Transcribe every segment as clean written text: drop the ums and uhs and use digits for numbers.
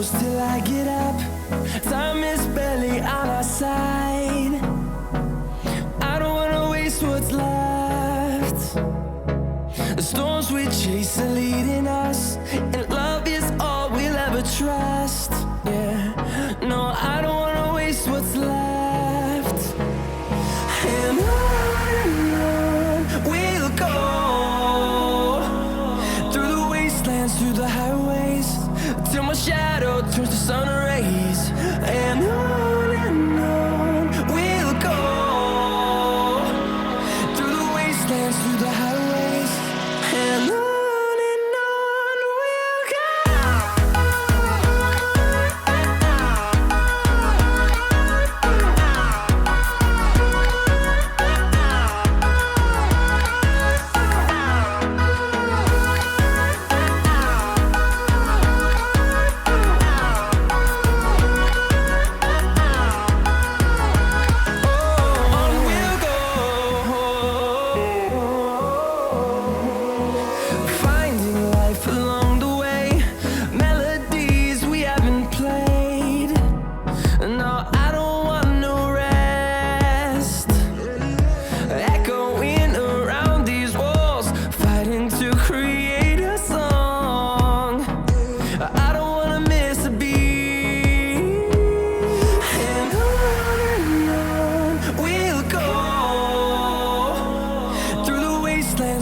close till I get up. Time is barely on our side. I don't wanna waste what's left. The storms we chase are leading us, and love is all we'll ever trust. Yeah, no, I don't wanna waste what's left. And on we'll go, through the wastelands, through the highways, till my shadow turns to sun rays. And on we'll go, through the wastelands, through the highways, and on we'll go.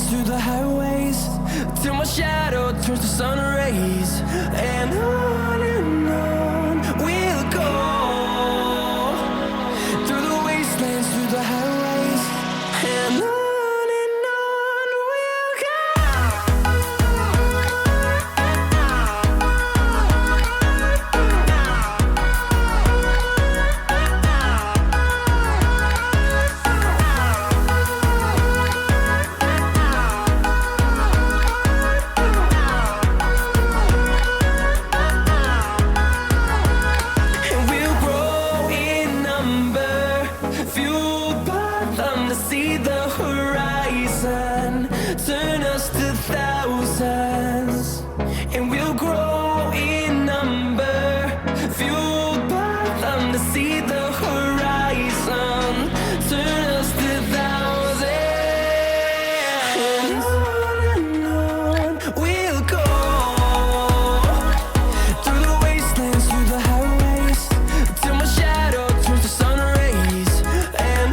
Through the highways, till my shadow turns to sun rays. And on we'll go, through the wastelands, through the highways, and on we'll go. See the horizon turn us to thousands, and we'll grow in number, fueled by them to see the horizon turn us to thousands. And on we'll go, through the wastelands, through the highways, till my shadow turns to sun rays. And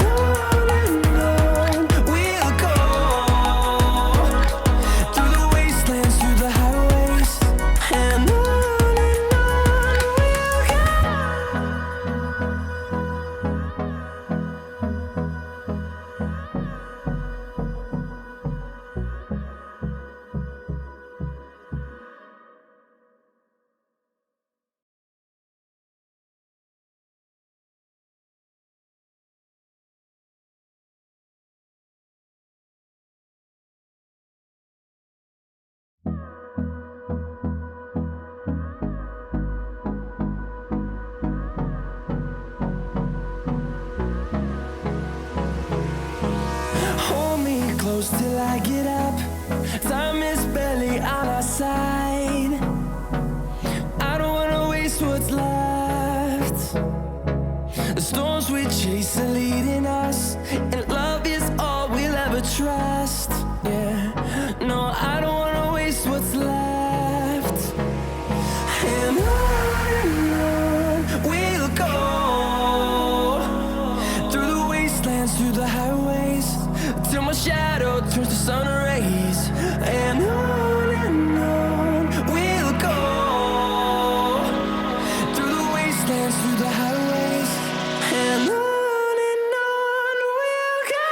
close till I get up. Time is barely on our side. I don't wanna waste what's left. The storms we chase are leading us, and love is all we'll ever trust. Yeah, no, I don't wanna waste what's left. And on we'll go, through the wastelands, through the highways, till my shadow turns to sun rays. And on we'll go, through the wastelands, through the highways, and on we'll go.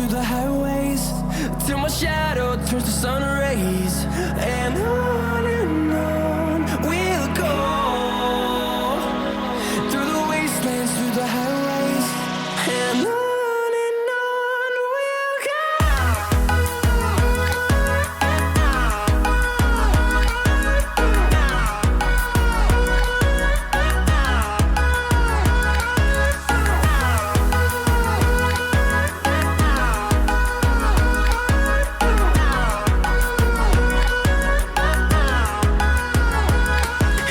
through the highways, till my shadow turns to sun rays. And on we'll go, through the wastelands, through the highways. And on we'll go.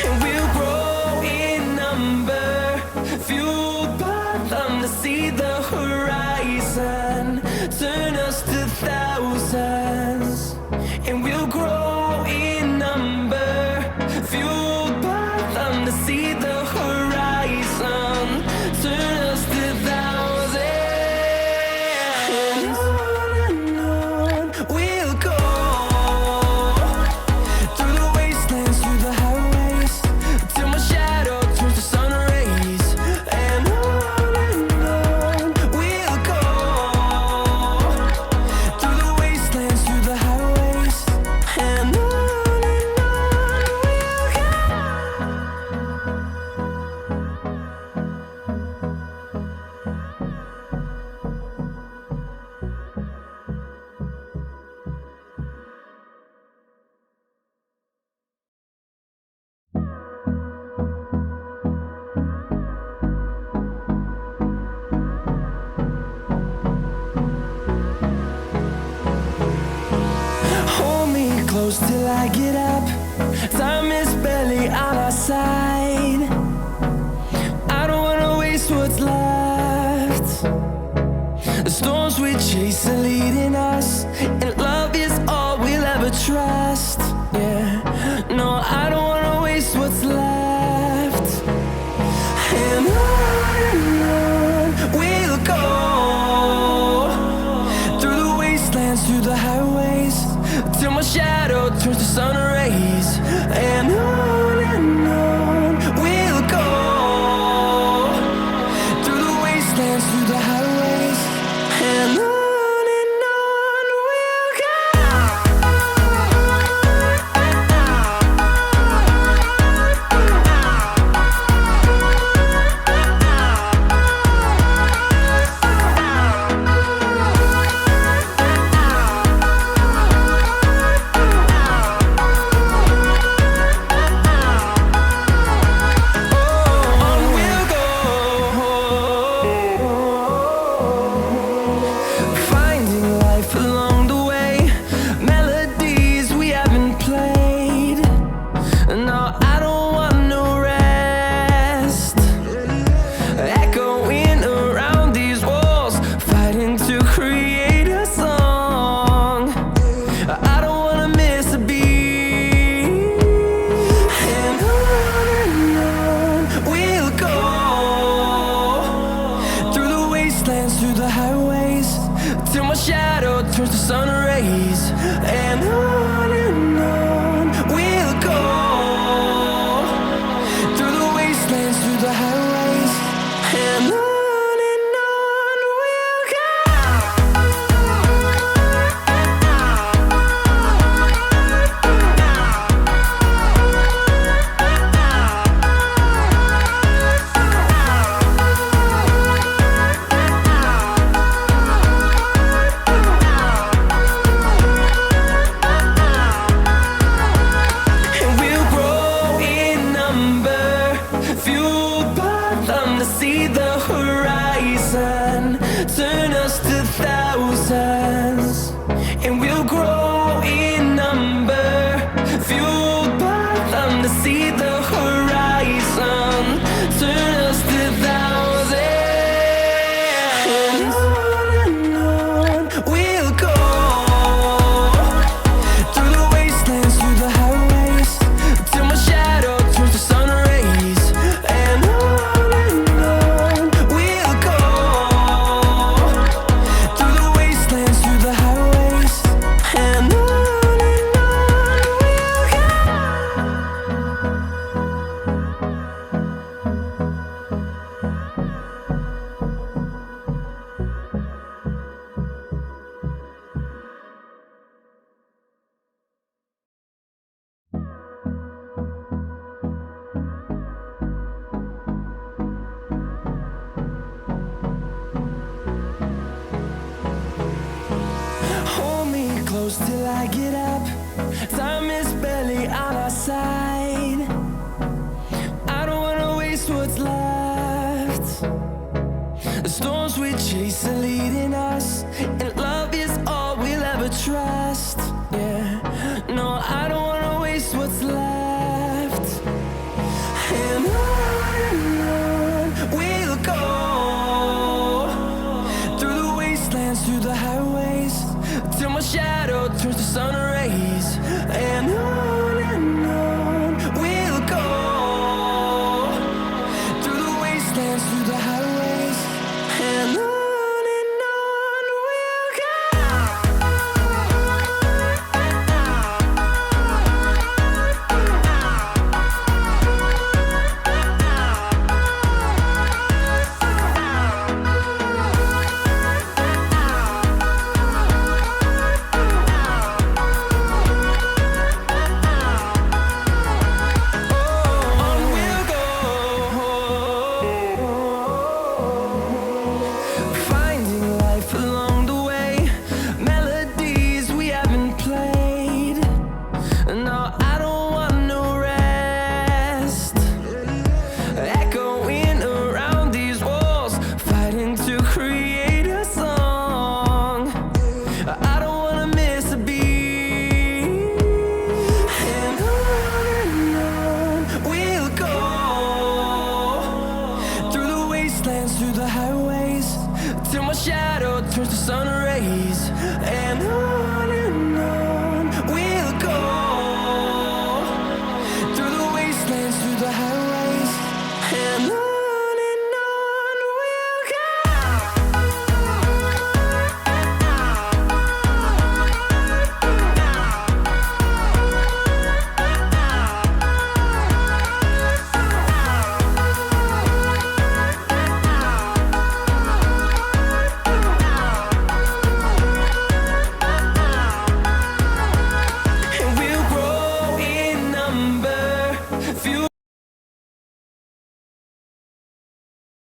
And we'll grow in number, fueled by them to see the horizon, turn us to thousands. And we'll grow in number, fueled by them to see the horizon, turn us to thousands. And on we'll go, through the wastelands, through the highways, till my shadow turns to sun rays. And on we'll go, through the wastelands, through the highways. And on we'll go. Hold me close till I get up. Time is barely on our side. I don't wanna waste what's left. The storms we chase are leading us, and love is all we'll ever trust. Yeah, no, I don't wanna waste what's left. And on we'll go, through the wastelands, through the highways, till my shadow turns to sun rays. And on we'll go, through the wastelands, through the highways. And on we'll go. close till I get up. Time is barely on our side. I don't wanna waste what's left. The storms we chase are leading us, and love is all we'll ever trust. Yeah, no, I don't wanna waste what's left. And on we'll go, through the wastelands, through the highways, till my shadow turns to sun rays. And on we'll go, through the wastelands, through the highways, and on we'll go. Finding life along the way, melodies we haven't played. No, I don't want no rest. Echoing around these walls, fighting to create a song. I don't wanna miss a beat. And on we'll go, through the wastelands, through the highways, till my shadow turns to sun rays. And on